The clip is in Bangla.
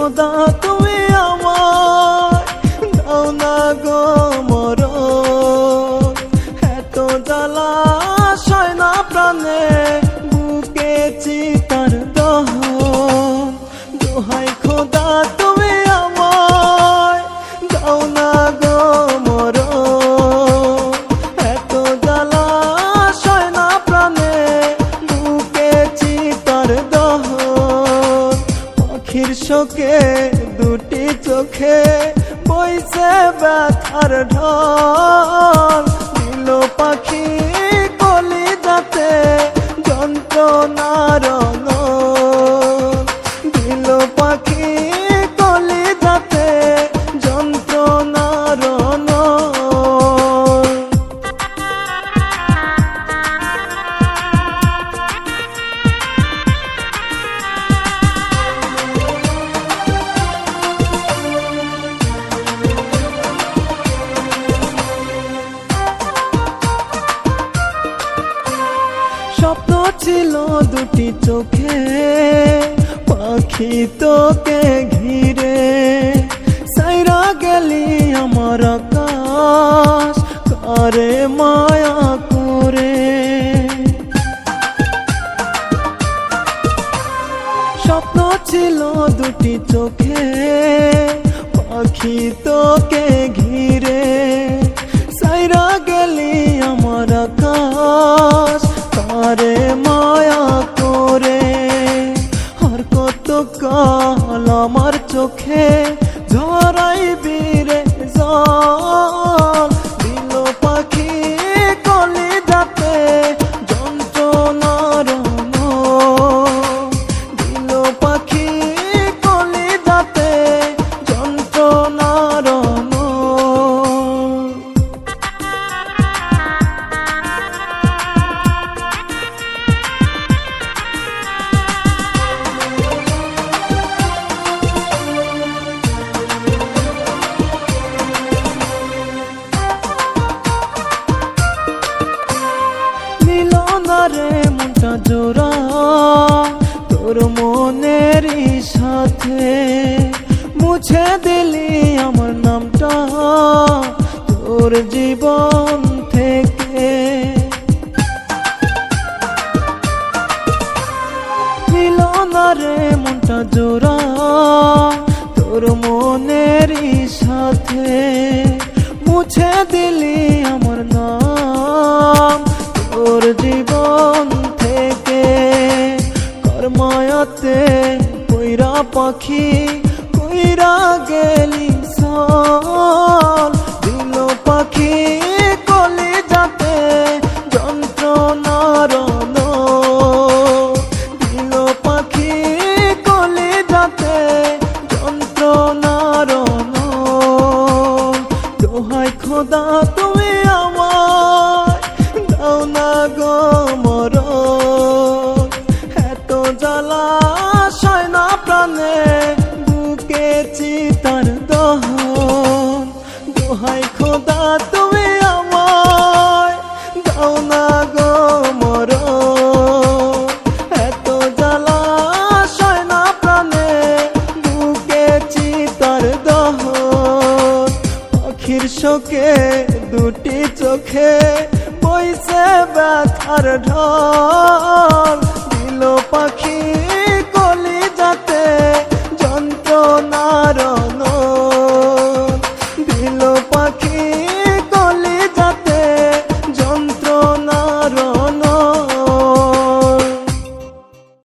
খোদা তুমি আমায় দাও না গো মরণ, এত জ্বালা সয় না প্রাণে বুকে চিতার দহন। দোহাই খোদা তুমি আমায় দাও না গো মরণ, এত জ্বালা সয় না প্রাণে বুকে চিতার দহন। পাখির শোকে দুটি চোখে বইছে ব্যথার ঢল, দিল পাখি কলিজাতে যন্ত্রণার নল, দিল পাখি কলিজাতে যন্ত্রণার নল। স্বপ্ন ছিল দুটি চোখে পাখি তোকে ঘিরে, সাইরা গেলি আমার আকাশ কারে মায়া করে। স্বপ্ন ছিল দুটি চোখে পাখি তোকে ঘিরে, সাইরা গেলি আমার আকাশ কারে মায়া করে। আর কত কাল আমার চোখে ঝরাইবি রে জল, দিল পাখি কলিজাতে যন্ত্রণার নল, দিল পাখি কলিজাতে যন্ত্রণার নল। রে মনটা জোড়া তোর মনেরই সাথে, মুছে দিলি আমার নামটা তোর জীবন থেকে। মিলনা রে মনটা জোড়া তোর মনেরই সাথে, মুছে দিলি আমার নাম তোর জীবন থেকে। করমায়াতে কইরা পাখি কইরা গেলি সল, দিল পাখি কলিজাতে যন্ত্রণার নল, দিল পাখি কলিজাতে যন্ত্রণার নল। দোহাই খোদা তুমি আমায় দাও না গো মরণ, এত জ্বালা সয় না প্রাণে বুকে চিতার দহন। দোহাই খোদা তুমি আমায় দাও না গো মরণ, এত জ্বালা সয় না প্রাণে বুকে চিতার দহন। পাখির শোকে দুটি চোখে বইছে ব্যথার ঢল,